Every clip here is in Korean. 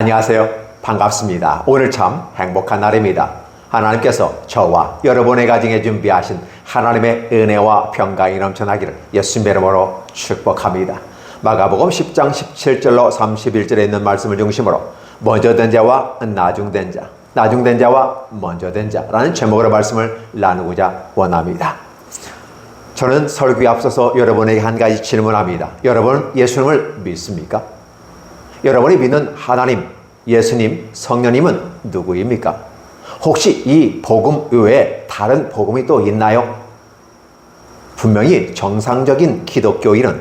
안녕하세요. 반갑습니다. 오늘 참 행복한 날입니다. 하나님께서 저와 여러분의 가정에 준비하신 하나님의 은혜와 평강이 넘쳐나기를 예수님의 이름으로 축복합니다. 마가복음 10장 17절로 31절에 있는 말씀을 중심으로 먼저 된 자와 나중된 자, 나중된 자와 먼저 된 자라는 제목으로 말씀을 나누고자 원합니다. 저는 설교에 앞서서 여러분에게 한 가지 질문합니다. 여러분 예수님을 믿습니까? 여러분이 믿는 하나님, 예수님, 성령님은 누구입니까? 혹시 이 복음 외에 다른 복음이 또 있나요? 분명히 정상적인 기독교인은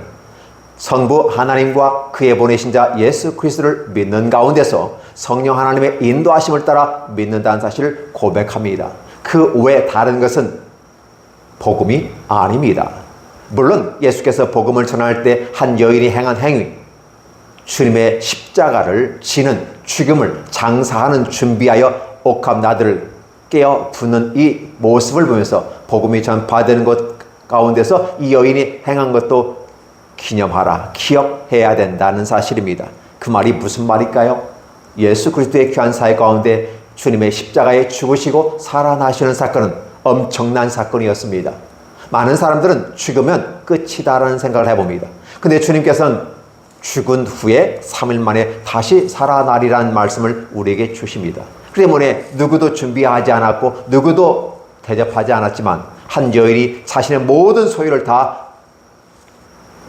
성부 하나님과 그의 보내신 자 예수 그리스도를 믿는 가운데서 성령 하나님의 인도하심을 따라 믿는다는 사실을 고백합니다. 그 외에 다른 것은 복음이 아닙니다. 물론 예수께서 복음을 전할 때 한 여인이 행한 행위, 주님의 십자가를 지는 죽음을 장사하는 준비하여 옥합나들을 깨어 부는 이 모습을 보면서 복음이 전파되는 것 가운데서 이 여인이 행한 것도 기념하라, 기억해야 된다는 사실입니다. 그 말이 무슨 말일까요? 예수 그리스도의 귀한 사역 가운데 주님의 십자가에 죽으시고 살아나시는 사건은 엄청난 사건이었습니다. 많은 사람들은 죽으면 끝이다라는 생각을 해봅니다. 근데 주님께서는 죽은 후에 3일 만에 다시 살아나리라는 말씀을 우리에게 주십니다. 그렇기 때문에 누구도 준비하지 않았고 누구도 대접하지 않았지만 한 여인이 자신의 모든 소유를 다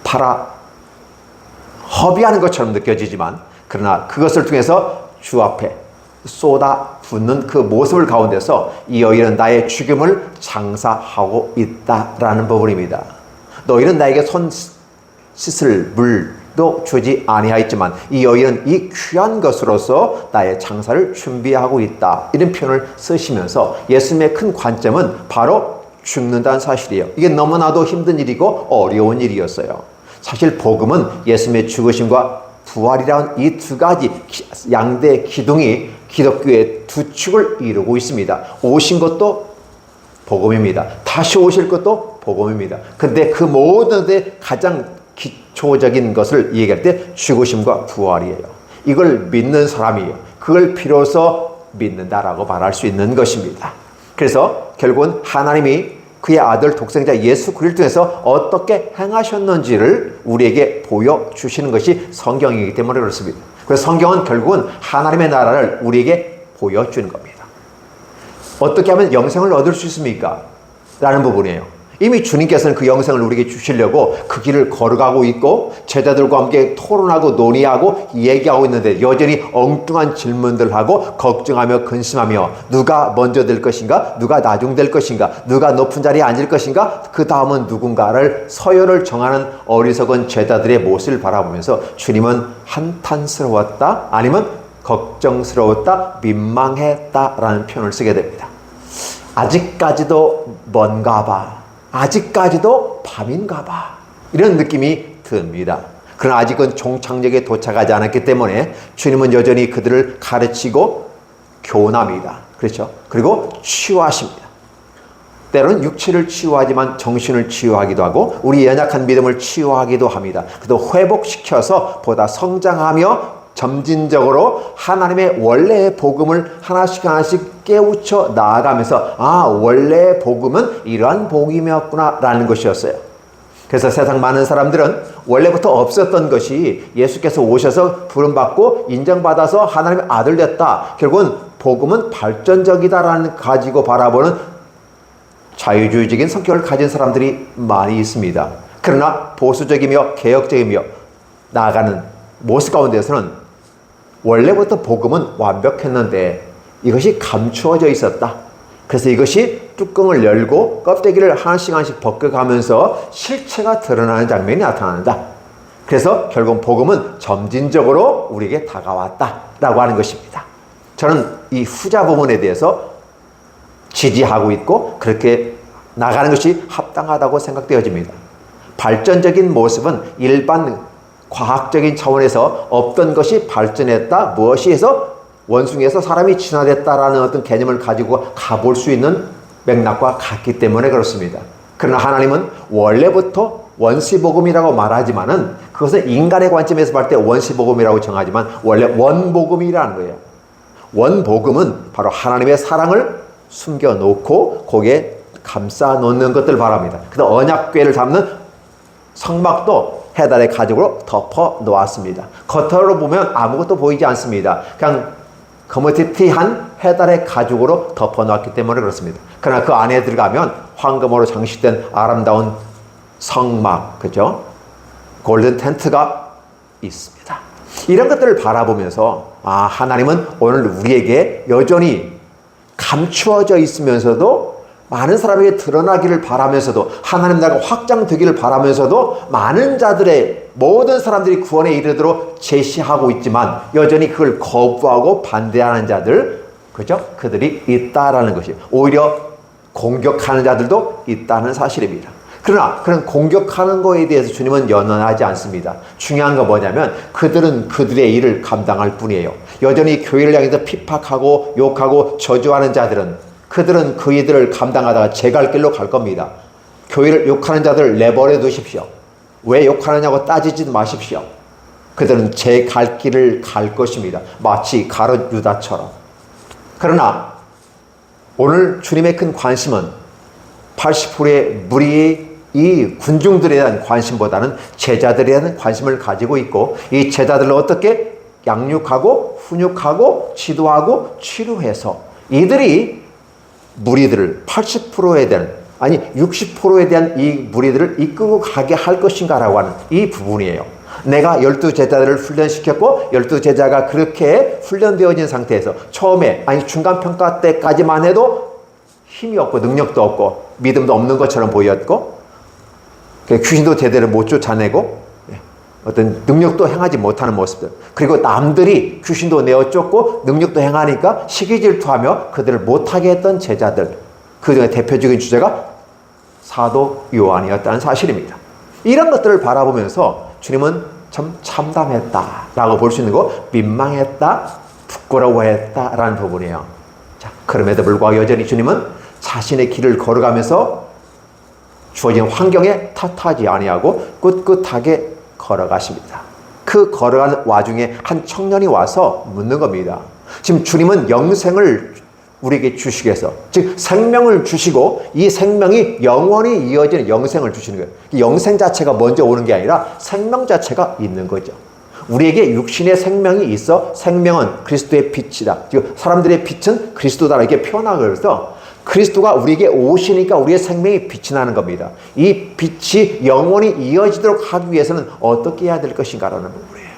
팔아 허비하는 것처럼 느껴지지만 그러나 그것을 통해서 주 앞에 쏟아붓는 그 모습을 가운데서 이 여인은 나의 죽음을 장사하고 있다라는 부분입니다. 너희는 나에게 손 씻을 물도 주지 아니하였지만 이 여인은 이 귀한 것으로서 나의 장사를 준비하고 있다, 이런 표현을 쓰시면서 예수님의 큰 관점은 바로 죽는다는 사실이에요. 이게 너무나도 힘든 일이고 어려운 일이었어요. 사실 복음은 예수님의 죽으심과 부활이라는 이 두 가지 양대 기둥이 기독교의 두 축을 이루고 있습니다. 오신 것도 복음입니다. 다시 오실 것도 복음입니다. 근데 그 모든 데 가장 기초적인 것을 얘기할 때 죽으심과 부활이에요. 이걸 믿는 사람이에요. 그걸 비로소 믿는다라고 말할 수 있는 것입니다. 그래서 결국은 하나님이 그의 아들 독생자 예수 그리스도를 통해서 어떻게 행하셨는지를 우리에게 보여주시는 것이 성경이기 때문에 그렇습니다. 그래서 성경은 결국은 하나님의 나라를 우리에게 보여주는 겁니다. 어떻게 하면 영생을 얻을 수 있습니까? 라는 부분이에요. 이미 주님께서는 그 영생을 우리에게 주시려고 그 길을 걸어가고 있고 제자들과 함께 토론하고 논의하고 얘기하고 있는데 여전히 엉뚱한 질문들 하고 걱정하며 근심하며 누가 먼저 될 것인가, 누가 나중 될 것인가, 누가 높은 자리에 앉을 것인가, 그 다음은 누군가를 서열을 정하는 어리석은 제자들의 모습을 바라보면서 주님은 한탄스러웠다, 아니면 걱정스러웠다, 민망했다라는 표현을 쓰게 됩니다. 아직까지도 먼가 봐, 아직까지도 밤인가 봐, 이런 느낌이 듭니다. 그러나 아직은 종착역에 도착하지 않았기 때문에 주님은 여전히 그들을 가르치고 교훈합니다. 그렇죠? 그리고 치유하십니다. 때로는 육체를 치유하지만 정신을 치유하기도 하고 우리 연약한 믿음을 치유하기도 합니다. 그래도 회복시켜서 보다 성장하며 점진적으로 하나님의 원래의 복음을 하나씩 하나씩 깨우쳐 나아가면서 원래의 복음은 이러한 복음이었구나 라는 것이었어요. 그래서 세상 많은 사람들은 원래부터 없었던 것이 예수께서 오셔서 부름받고 인정받아서 하나님의 아들 됐다, 결국은 복음은 발전적이다라는 가지고 바라보는 자유주의적인 성격을 가진 사람들이 많이 있습니다. 그러나 보수적이며 개혁적이며 나아가는 모습 가운데서는 원래부터 복음은 완벽했는데 이것이 감추어져 있었다. 그래서 이것이 뚜껑을 열고 껍데기를 하나씩 하나씩 벗겨가면서 실체가 드러나는 장면이 나타난다. 그래서 결국 복음은 점진적으로 우리에게 다가왔다라고 하는 것입니다. 저는 이 후자 부분에 대해서 지지하고 있고 그렇게 나가는 것이 합당하다고 생각되어집니다. 발전적인 모습은 일반 과학적인 차원에서 없던 것이 발전했다, 무엇이 해서 원숭이에서 사람이 진화됐다라는 어떤 개념을 가지고 가볼 수 있는 맥락과 같기 때문에 그렇습니다. 그러나 하나님은 원래부터 원시복음이라고 말하지만은 그것은 인간의 관점에서 볼 때 원시복음이라고 정하지만 원래 원복음이라는 거예요. 원복음은 바로 하나님의 사랑을 숨겨놓고 거기에 감싸 놓는 것들 바랍니다. 그래서 언약궤를 잡는 성막도 해달의 가죽으로 덮어 놓았습니다. 겉으로 보면 아무것도 보이지 않습니다. 그냥 거무튀튀한 해달의 가죽으로 덮어 놓았기 때문에 그렇습니다. 그러나 그 안에 들어가면 황금으로 장식된 아름다운 성막, 그죠? 골든 텐트가 있습니다. 이런 것들을 바라보면서 하나님은 오늘 우리에게 여전히 감추어져 있으면서도 많은 사람에게 드러나기를 바라면서도 하나님 나라가 확장되기를 바라면서도 많은 자들의 모든 사람들이 구원에 이르도록 제시하고 있지만 여전히 그걸 거부하고 반대하는 자들, 그죠? 그들이 있다라는 것이 오히려 공격하는 자들도 있다는 사실입니다. 그러나 그런 공격하는 거에 대해서 주님은 연연하지 않습니다. 중요한 건 뭐냐면 그들은 그들의 일을 감당할 뿐이에요. 여전히 교회를 향해서 핍박하고 욕하고 저주하는 자들은 그들은 그 일들을 감당하다가 제 갈 길로 갈 겁니다. 교회를 욕하는 자들을 내버려 두십시오. 왜 욕하느냐고 따지지 마십시오. 그들은 제 갈 길을 갈 것입니다. 마치 가룟 유다처럼. 그러나 오늘 주님의 큰 관심은 80%의 무리의 이 군중들에 대한 관심보다는 제자들에 대한 관심을 가지고 있고 이 제자들을 어떻게 양육하고 훈육하고 지도하고 치료해서 이들이 무리들을 80%에 대한 60%에 대한 이 무리들을 이끌고 가게 할 것인가라고 하는 이 부분이에요. 내가 12제자들을 훈련시켰고 12제자가 그렇게 훈련되어진 상태에서 처음에 중간 평가 때까지만 해도 힘이 없고 능력도 없고 믿음도 없는 것처럼 보였고 귀신도 제대로 못 쫓아내고 어떤 능력도 행하지 못하는 모습들, 그리고 남들이 귀신도 내어 쫓고 능력도 행하니까 시기질투하며 그들을 못하게 했던 제자들, 그 중에 대표적인 주제가 사도 요한이었다는 사실입니다. 이런 것들을 바라보면서 주님은 참 참담했다라고 볼 수 있는 거, 민망했다, 부끄러워했다라는 부분이에요. 자, 그럼에도 불구하고 여전히 주님은 자신의 길을 걸어가면서 주어진 환경에 탓하지 아니하고 꿋꿋하게 걸어가십니다. 그 걸어가는 와중에 한 청년이 와서 묻는 겁니다. 지금 주님은 영생을 우리에게 주시기 위해서, 즉 생명을 주시고 이 생명이 영원히 이어지는 영생을 주시는 거예요. 영생 자체가 먼저 오는 게 아니라 생명 자체가 있는 거죠. 우리에게 육신의 생명이 있어 생명은 그리스도의 빛이다. 즉 사람들의 빛은 그리스도다 이렇게 표현하고 그래서 그리스도가 우리에게 오시니까 우리의 생명이 빛이 나는 겁니다. 이 빛이 영원히 이어지도록 하기 위해서는 어떻게 해야 될 것인가라는 부분이에요.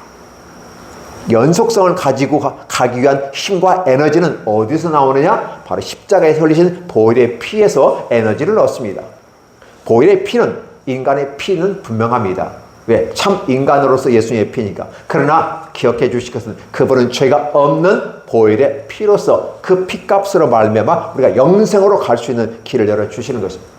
연속성을 가지고 가기 위한 힘과 에너지는 어디서 나오느냐? 바로 십자가에 흘리신 보혈의 피에서 에너지를 얻습니다. 보혈의 피는, 인간의 피는 분명합니다. 왜? 참 인간으로서 예수님의 피니까. 그러나 기억해 주실 것은 그분은 죄가 없는 보혈의 피로서 그 피값으로 말미암아 우리가 영생으로 갈 수 있는 길을 열어주시는 것입니다.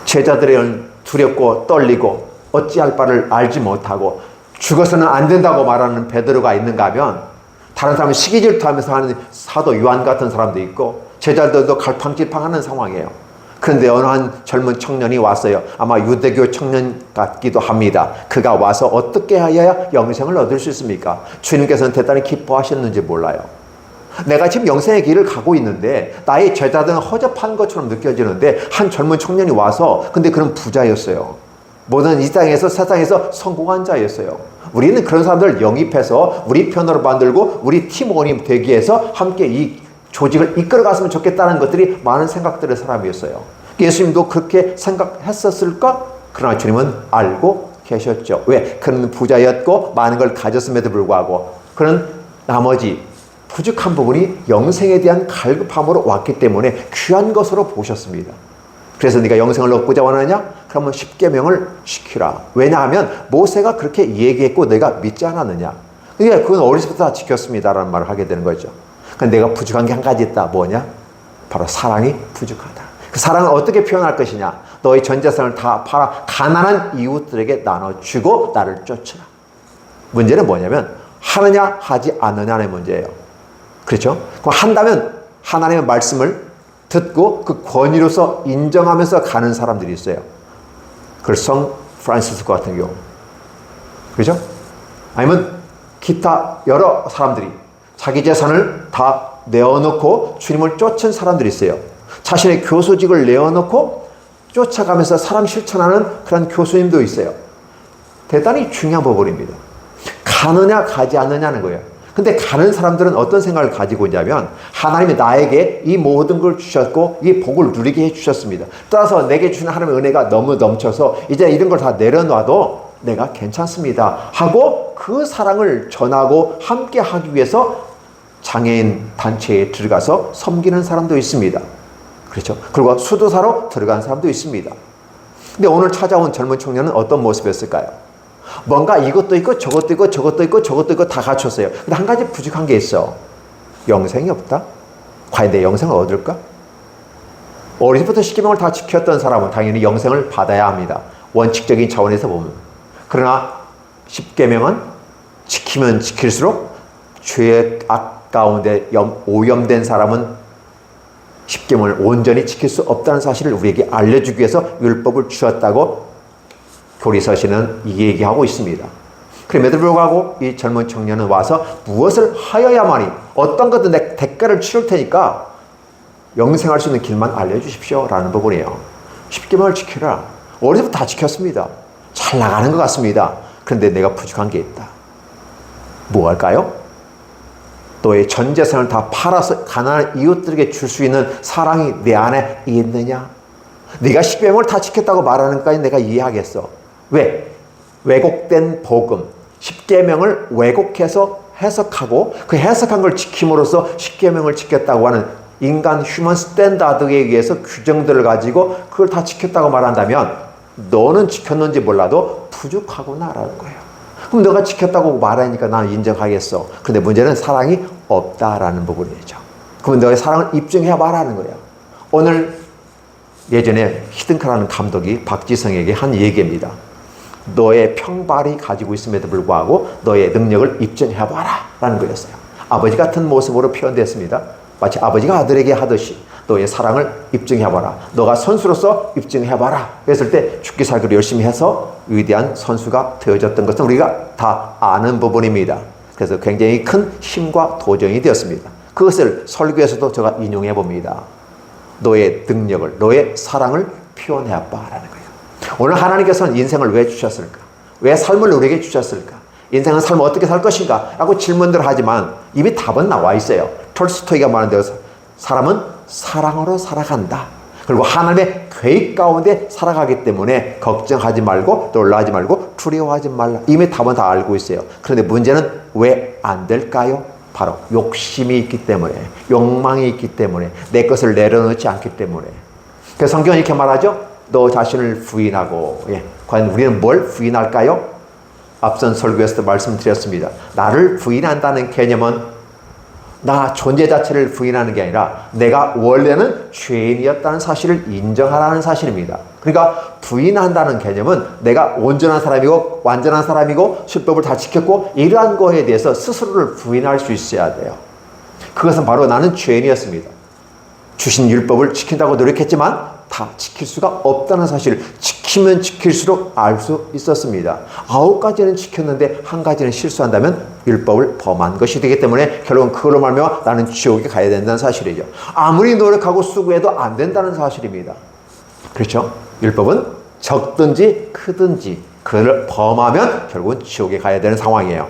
제자들은 두렵고 떨리고 어찌할 바를 알지 못하고 죽어서는 안 된다고 말하는 베드로가 있는가 하면 다른 사람은 시기질투하면서 하는 사도 요한 같은 사람도 있고 제자들도 갈팡질팡하는 상황이에요. 그런데 어느 한 젊은 청년이 왔어요. 아마 유대교 청년 같기도 합니다. 그가 와서 어떻게 하여야 영생을 얻을 수 있습니까? 주님께서는 대단히 기뻐하셨는지 몰라요. 내가 지금 영생의 길을 가고 있는데 나의 제자들은 허접한 것처럼 느껴지는데 한 젊은 청년이 와서, 근데 그런 부자였어요. 모든 이 땅에서 세상에서 성공한 자였어요. 우리는 그런 사람들을 영입해서 우리 편으로 만들고 우리 팀원이 되기 위해서 함께 이 조직을 이끌어갔으면 좋겠다는 것들이 많은 생각들의 사람이었어요. 예수님도 그렇게 생각했었을까? 그러나 주님은 알고 계셨죠. 왜? 그는 부자였고 많은 걸 가졌음에도 불구하고 그는 나머지 부족한 부분이 영생에 대한 갈급함으로 왔기 때문에 귀한 것으로 보셨습니다. 그래서 네가 영생을 얻고자 원하느냐? 그러면 십계명을 지키라. 왜냐하면 모세가 그렇게 얘기했고 내가 믿지 않았느냐? 그건 어렸을 때부터 다 지켰습니다라는 말을 하게 되는 거죠. 근데 내가 부족한 게 한 가지 있다. 뭐냐? 바로 사랑이 부족하다. 그 사랑을 어떻게 표현할 것이냐? 너의 전 재산을 다 팔아 가난한 이웃들에게 나눠주고 나를 쫓으라. 문제는 뭐냐면 하느냐 하지 않느냐의 문제예요. 그렇죠? 그럼 한다면 하나님의 말씀을 듣고 그 권위로서 인정하면서 가는 사람들이 있어요. 그걸 성 프란시스코 같은 경우 그죠? 아니면 기타 여러 사람들이 자기 재산을 다 내어놓고 주님을 쫓은 사람들이 있어요. 자신의 교수직을 내어놓고 쫓아가면서 사람 실천하는 그런 교수님도 있어요. 대단히 중요한 부분입니다. 가느냐 가지 않느냐는 거예요. 근데 가는 사람들은 어떤 생각을 가지고 있냐면 하나님이 나에게 이 모든 걸 주셨고 이 복을 누리게 해주셨습니다. 따라서 내게 주신 하나님의 은혜가 너무 넘쳐서 이제 이런 걸 다 내려놔도 내가 괜찮습니다 하고 그 사랑을 전하고 함께 하기 위해서 장애인 단체에 들어가서 섬기는 사람도 있습니다. 그렇죠? 그리고 수도사로 들어간 사람도 있습니다. 근데 오늘 찾아온 젊은 청년은 어떤 모습이었을까요? 뭔가 이것도 있고 저것도 있고 저것도 있고 저것도 있고 다 갖췄어요. 근데 한 가지 부족한 게 있어. 영생이 없다? 과연 내 영생을 얻을까? 어릴 때부터 십계명을 다 지켰던 사람은 당연히 영생을 받아야 합니다. 원칙적인 차원에서 보면. 그러나 십계명은 지키면 지킬수록 죄의 악 가운데 오염된 사람은 십계명을 온전히 지킬 수 없다는 사실을 우리에게 알려주기 위해서 율법을 주었다고 교리서신은 얘기하고 있습니다. 그럼에도 불구하고 이 젊은 청년은 와서 무엇을 하여야만이 어떤 것든 내 대가를 치를 테니까 영생할 수 있는 길만 알려주십시오 라는 부분이에요. 십계명을 지키라. 어릴 때부터 다 지켰습니다. 잘 나가는 것 같습니다. 그런데 내가 부족한 게 있다. 뭐 할까요? 너의 전 재산을 다 팔아서 가난한 이웃들에게 줄 수 있는 사랑이 내 안에 있느냐? 네가 십계명을 다 지켰다고 말하는 것까지 내가 이해하겠어. 왜? 왜곡된 복음, 십계명을 왜곡해서 해석하고 그 해석한 걸 지킴으로써 십계명을 지켰다고 하는 인간 휴먼 스탠다드에 의해서 규정들을 가지고 그걸 다 지켰다고 말한다면 너는 지켰는지 몰라도 부족하구나라는 거예요. 그럼 너가 지켰다고 말하니까 나는 인정하겠어. 근데 문제는 사랑이 없다라는 부분이죠. 그러면 너의 사랑을 입증해야 말하는 거예요. 오늘 예전에 히든카라는 감독이 박지성에게 한 얘기입니다. 너의 평발이 가지고 있음에도 불구하고 너의 능력을 입증해봐라 라는 거였어요. 아버지 같은 모습으로 표현됐습니다. 마치 아버지가 아들에게 하듯이 너의 사랑을 입증해봐라. 너가 선수로서 입증해봐라. 그랬을 때 죽기 살기로 열심히 해서 위대한 선수가 되어졌던 것은 우리가 다 아는 부분입니다. 그래서 굉장히 큰 힘과 도전이 되었습니다. 그것을 설교에서도 제가 인용해 봅니다. 너의 능력을, 너의 사랑을 표현해봐라는 거예요. 오늘 하나님께서는 인생을 왜 주셨을까? 왜 삶을 우리에게 주셨을까? 인생은 삶을 어떻게 살 것인가? 라고 질문들을 하지만 이미 답은 나와 있어요. 톨스토이가 말한 대로 사람은 사랑으로 살아간다. 그리고 하나님의 계획 가운데 살아가기 때문에 걱정하지 말고 놀라지 말고 두려워하지 말라. 이미 답은 다 알고 있어요. 그런데 문제는 왜 안 될까요? 바로 욕심이 있기 때문에, 욕망이 있기 때문에, 내 것을 내려놓지 않기 때문에. 그래서 성경은 이렇게 말하죠. 너 자신을 부인하고, 과연 우리는 뭘 부인할까요? 앞선 설교에서도 말씀드렸습니다. 나를 부인한다는 개념은 나 존재 자체를 부인하는 게 아니라 내가 원래는 죄인이었다는 사실을 인정하라는 사실입니다. 그러니까 부인한다는 개념은 내가 온전한 사람이고 완전한 사람이고 율법을 다 지켰고 이러한 거에 대해서 스스로를 부인할 수 있어야 돼요. 그것은 바로 나는 죄인이었습니다. 주신 율법을 지킨다고 노력했지만 다 지킬 수가 없다는 사실을 지키면 지킬수록 알 수 있었습니다. 9가지는 지켰는데 한 가지는 실수한다면 율법을 범한 것이 되기 때문에 결국은 그걸로 말미암아 나는 지옥에 가야 된다는 사실이죠. 아무리 노력하고 수고해도 안 된다는 사실입니다. 그렇죠? 율법은 적든지 크든지 그걸 범하면 결국은 지옥에 가야 되는 상황이에요.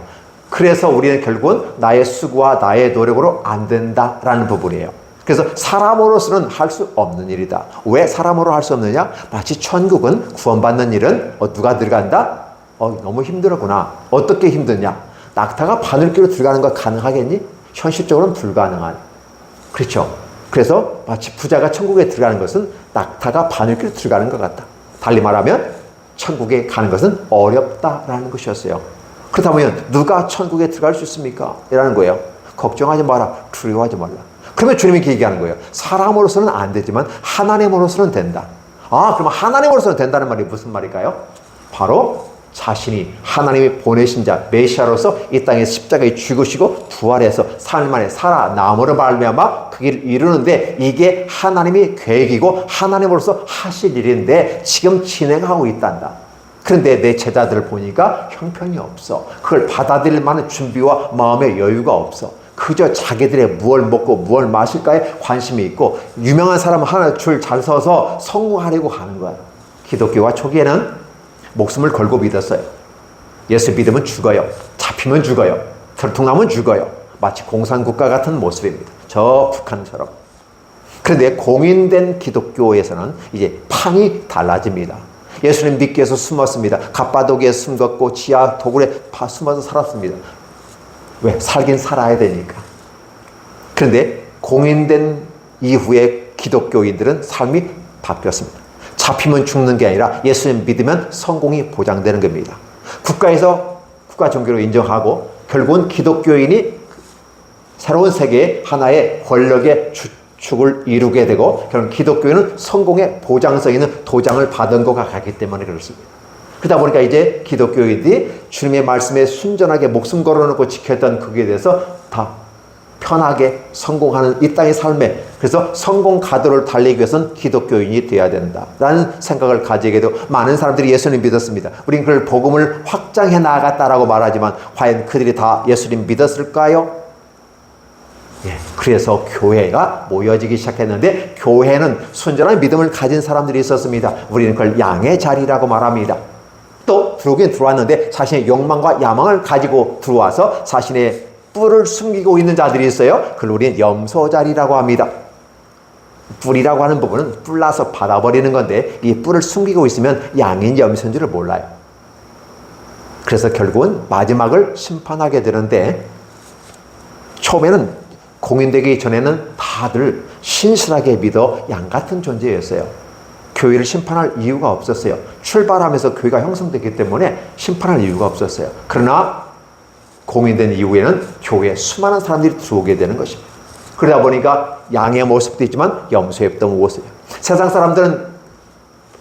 그래서 우리는 결국은 나의 수고와 나의 노력으로 안 된다라는 부분이에요. 그래서 사람으로서는 할 수 없는 일이다. 왜 사람으로 할 수 없느냐? 마치 천국은 구원받는 일은 누가 들어간다? 너무 힘들었구나. 어떻게 힘드냐? 낙타가 바늘귀로 들어가는 거 가능하겠니? 현실적으로는 불가능한. 그렇죠. 그래서 마치 부자가 천국에 들어가는 것은 낙타가 바늘귀로 들어가는 것 같다. 달리 말하면 천국에 가는 것은 어렵다라는 것이었어요. 그렇다면 누가 천국에 들어갈 수 있습니까? 이라는 거예요. 걱정하지 마라. 두려워하지 말라. 그러면 주님이 이렇게 얘기하는 거예요. 사람으로서는 안 되지만 하나님으로서는 된다. 그러면 하나님으로서는 된다는 말이 무슨 말일까요? 바로 자신이 하나님이 보내신 자 메시아로서 이 땅에 십자가에 죽으시고 부활해서 3일 만에 살아남으로 말미암아 그 길을 이루는데 이게 하나님의 계획이고 하나님으로서 하실 일인데 지금 진행하고 있단다. 그런데 내 제자들을 보니까 형편이 없어. 그걸 받아들일 만한 준비와 마음의 여유가 없어. 그저 자기들의 무얼 먹고 무얼 마실까에 관심이 있고 유명한 사람 하나 줄 잘 서서 성공하려고 하는 거야. 기독교가 초기에는 목숨을 걸고 믿었어요. 예수 믿으면 죽어요. 잡히면 죽어요. 들통나면 죽어요. 마치 공산국가 같은 모습입니다. 저 북한처럼. 그런데 공인된 기독교에서는 이제 판이 달라집니다. 예수님 믿기 위해서 숨었습니다. 갑바도기에 숨었고 지하 도굴에 숨어서 살았습니다. 왜? 살긴 살아야 되니까. 그런데 공인된 이후에 기독교인들은 삶이 바뀌었습니다. 잡히면 죽는 게 아니라 예수님 믿으면 성공이 보장되는 겁니다. 국가에서 국가 종교로 인정하고 결국은 기독교인이 새로운 세계의 하나의 권력의 주축을 이루게 되고 결국 기독교인은 성공의 보장성 있는 도장을 받은 것 같기 때문에 그렇습니다. 그러다 보니까 이제 기독교인들이 주님의 말씀에 순전하게 목숨 걸어놓고 지켰던 그게 대해서 다 편하게 성공하는 이 땅의 삶에, 그래서 성공 가도를 달리기 위해서는 기독교인이 되어야 된다라는 생각을 가지게 되고 많은 사람들이 예수님 믿었습니다. 우리는 그걸 복음을 확장해 나갔다라고 말하지만 과연 그들이 다 예수님 믿었을까요? 예, 그래서 교회가 모여지기 시작했는데 교회는 순전한 믿음을 가진 사람들이 있었습니다. 우리는 그걸 양의 자리라고 말합니다. 또 들어오긴 들어왔는데 자신의 욕망과 야망을 가지고 들어와서 자신의 뿔을 숨기고 있는 자들이 있어요. 그걸 우리는 염소 자리라고 합니다. 뿔이라고 하는 부분은 뿔나서 받아버리는 건데 이 뿔을 숨기고 있으면 양인 염소인 줄을 몰라요. 그래서 결국은 마지막을 심판하게 되는데 처음에는 공인되기 전에는 다들 신실하게 믿어 양 같은 존재였어요. 교회를 심판할 이유가 없었어요. 출발하면서 교회가 형성됐기 때문에 심판할 이유가 없었어요. 그러나 공인된 이후에는 교회에 수많은 사람들이 들어오게 되는 것입니다. 그러다 보니까 양의 모습도 있지만 염소의 모습이에요. 세상 사람들은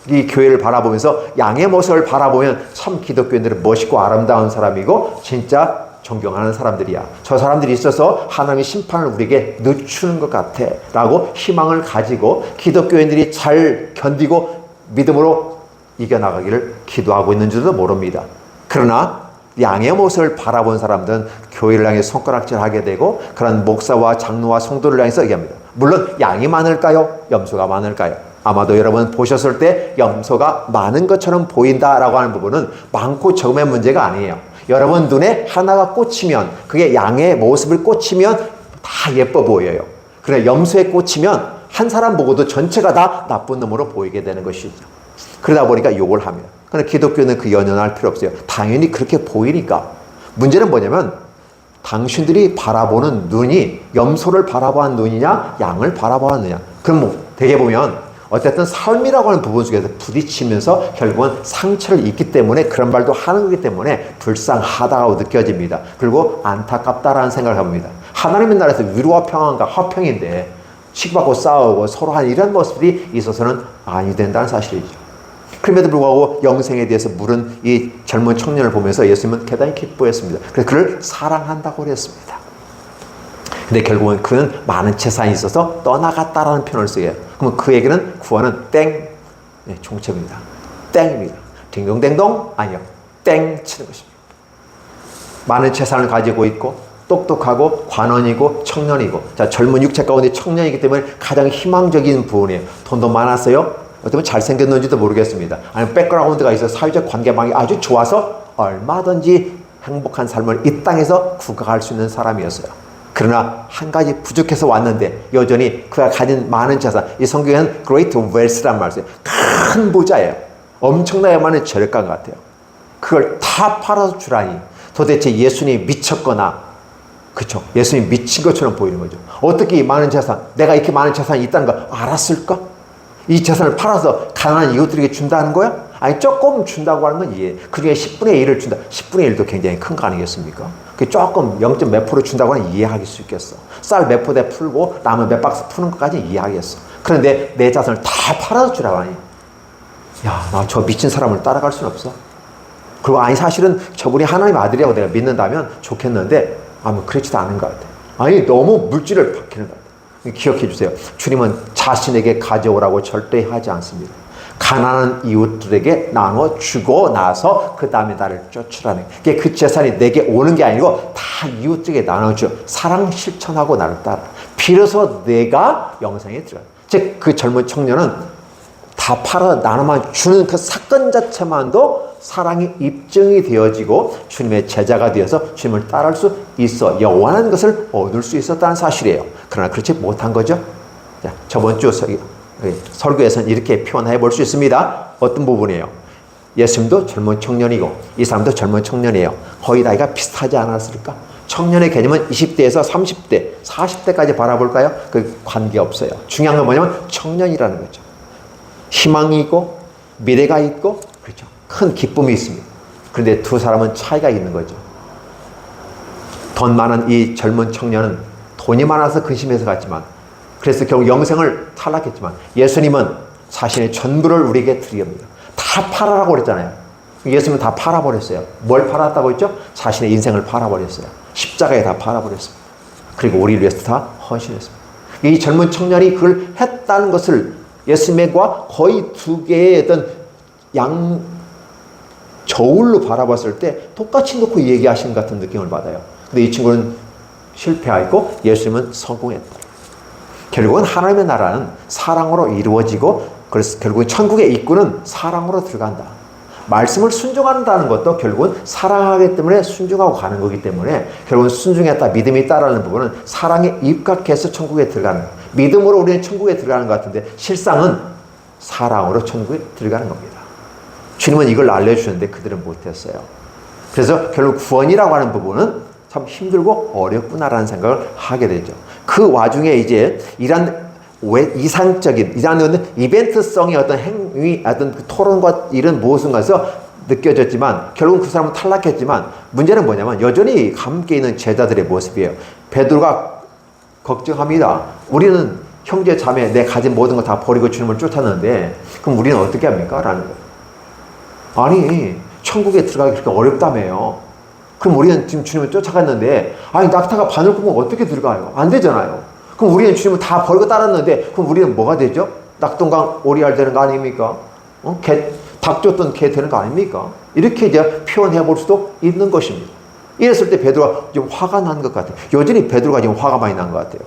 이 교회를 바라보면서 양의 모습을 바라보면 참 기독교인들은 멋있고 아름다운 사람이고 진짜 존경하는 사람들이야. 저 사람들이 있어서 하나님의 심판을 우리에게 늦추는 것 같아 라고 희망을 가지고 기독교인들이 잘 견디고 믿음으로 이겨나가기를 기도하고 있는 줄도 모릅니다. 그러나 양의 모습을 바라본 사람들은 교회를 향해 손가락질하게 되고 그런 목사와 장로와 성도를 향해서 얘기합니다. 물론 양이 많을까요? 염소가 많을까요? 아마도 여러분 보셨을 때 염소가 많은 것처럼 보인다라고 하는 부분은 많고 적음의 문제가 아니에요. 여러분 눈에 하나가 꽂히면 그게 양의 모습을 꽂히면 다 예뻐 보여요. 그러나 염소에 꽂히면 한 사람 보고도 전체가 다 나쁜 놈으로 보이게 되는 것이죠. 그러다 보니까 욕을 합니다. 그러나 기독교는 그 연연할 필요 없어요. 당연히 그렇게 보이니까. 문제는 뭐냐면 당신들이 바라보는 눈이 염소를 바라보는 눈이냐 양을 바라보는 눈이냐. 그럼 뭐 되게 보면 어쨌든 삶이라고 하는 부분 속에서 부딪히면서 결국은 상처를 입기 때문에 그런 말도 하는 거기 때문에 불쌍하다고 느껴집니다. 그리고 안타깝다라는 생각을 합니다. 하나님의 나라에서 위로와 평안과 화평인데 치고받고 싸우고 서로 하는 이런 모습들이 있어서는 아니 된다는 사실이죠. 그럼에도 불구하고 영생에 대해서 물은 이 젊은 청년을 보면서 예수님은 대단히 기뻐했습니다. 그래서 그를 사랑한다고 그랬습니다. 근데 결국은 그는 많은 재산이 있어서 떠나갔다라는 표현을 써요. 그러면 그에게는 구원은 땡, 네, 종체입니다. 땡입니다. 딩동댕동? 아니요. 땡 치는 것입니다. 많은 재산을 가지고 있고 똑똑하고 관원이고 청년이고 자 젊은 육체 가운데 청년이기 때문에 가장 희망적인 부분이에요. 돈도 많았어요. 어쩌면 잘생겼는지도 모르겠습니다. 아니면 백그라운드가 있어서 사회적 관계망이 아주 좋아서 얼마든지 행복한 삶을 이 땅에서 구가할 수 있는 사람이었어요. 그러나 한 가지 부족해서 왔는데 여전히 그가 가진 많은 재산, 이 성경에는 great wealth란 말을 써요. 큰 부자예요. 엄청나게 많은 재력가 같아요. 그걸 다 팔아서 주라니 도대체 예수님이 미쳤거나 그렇죠. 예수님이 미친 것처럼 보이는 거죠. 어떻게 이 많은 재산, 내가 이렇게 많은 재산이 있다는 걸 알았을까? 이 재산을 팔아서 가난한 이웃들에게 준다는 거야? 아니 조금 준다고 하는 건 이해해. 그중에 10분의 1을 준다. 10분의 1도 굉장히 큰 거 아니겠습니까? 그 조금 0. 몇 프로 준다고 하면 이해할 수 있겠어. 쌀 몇 포대 풀고 남은 몇 박스 푸는 것까지 이해하겠어. 그런데 내 자산을 다 팔아서 주라고 하니 야, 나 저 미친 사람을 따라갈 수는 없어. 그리고 아니 사실은 저분이 하나님 아들이라고 내가 믿는다면 좋겠는데 아무 그렇지도 않은 것 같아. 아니 너무 물질을 박히는 것 같아. 기억해 주세요. 주님은 자신에게 가져오라고 절대 하지 않습니다. 가난한 이웃들에게 나눠주고 나서 그 다음에 나를 쫓으라는 게, 그 재산이 내게 오는 게 아니고 다 이웃들에게 나눠줘. 사랑 실천하고 나를 따라. 비로소 내가 영생에 들어가. 즉 그 젊은 청년은 다 팔아 나눠만 주는 그 사건 자체만도 사랑이 입증이 되어지고 주님의 제자가 되어서 주님을 따를 수 있어 영원한 것을 얻을 수 있었다는 사실이에요. 그러나 그렇지 못한 거죠. 자, 저번 주 설교에서는 이렇게 표현해 볼 수 있습니다. 어떤 부분이에요? 예수님도 젊은 청년이고 이 사람도 젊은 청년이에요. 거의 나이가 비슷하지 않았을까? 청년의 개념은 20대에서 30대, 40대까지 바라볼까요? 그 관계없어요. 중요한 건 뭐냐면 청년이라는 거죠. 희망이 있고 미래가 있고 그렇죠. 큰 기쁨이 있습니다. 그런데 두 사람은 차이가 있는 거죠. 돈 많은 이 젊은 청년은 돈이 많아서 근심해서 갔지만, 그래서 결국 영생을 탈락했지만, 예수님은 자신의 전부를 우리에게 드립니다. 다 팔아라고 그랬잖아요. 예수님은 다 팔아버렸어요. 뭘 팔았다고 했죠? 자신의 인생을 팔아버렸어요. 십자가에 다 팔아버렸습니다. 그리고 우리를 위해서 다 헌신했습니다. 이 젊은 청년이 그걸 했다는 것을 예수님과 거의 두 개의 어떤 저울로 바라봤을 때 똑같이 놓고 얘기하시는 같은 느낌을 받아요. 근데 이 친구는 실패하였고 예수님은 성공했다. 결국은 하나님의 나라는 사랑으로 이루어지고, 그래서 결국은 천국의 입구는 사랑으로 들어간다. 말씀을 순종한다는 것도 결국은 사랑하기 때문에 순종하고 가는 거기 때문에, 결국은 순종했다, 믿음이 있다라는 부분은 사랑에 입각해서 천국에 들어가는 거예요. 믿음으로 우리는 천국에 들어가는 것 같은데 실상은 사랑으로 천국에 들어가는 겁니다. 주님은 이걸 알려주셨는데 그들은 못했어요. 그래서 결국 구원이라고 하는 부분은 참 힘들고 어렵구나라는 생각을 하게 되죠. 그 와중에 이제 이런 이상적인, 이런 이벤트성의 어떤 행위, 어떤 그 토론과 이런 무엇인가에서 느껴졌지만, 결국은 그 사람은 탈락했지만, 문제는 뭐냐면 여전히 함께 있는 제자들의 모습이에요. 베드로가 걱정합니다. 우리는 형제 자매 내 가진 모든 거 다 버리고 주님을 쫓았는데 그럼 우리는 어떻게 합니까? 라는 거예요. 아니, 천국에 들어가기 그렇게 어렵다며요. 그럼 우리는 지금 주님을 쫓아갔는데, 아니 낙타가 바늘 굽으면 어떻게 들어가요? 안 되잖아요. 그럼 우리는 주님을 다 버리고 따랐는데 그럼 우리는 뭐가 되죠? 낙동강 오리알 되는 거 아닙니까? 닭 쫓던 개 되는 거 아닙니까? 이렇게 이제 표현해 볼 수도 있는 것입니다. 이랬을 때 베드로가 좀 화가 난 것 같아요. 여전히 베드로가 지금 화가 많이 난 것 같아요.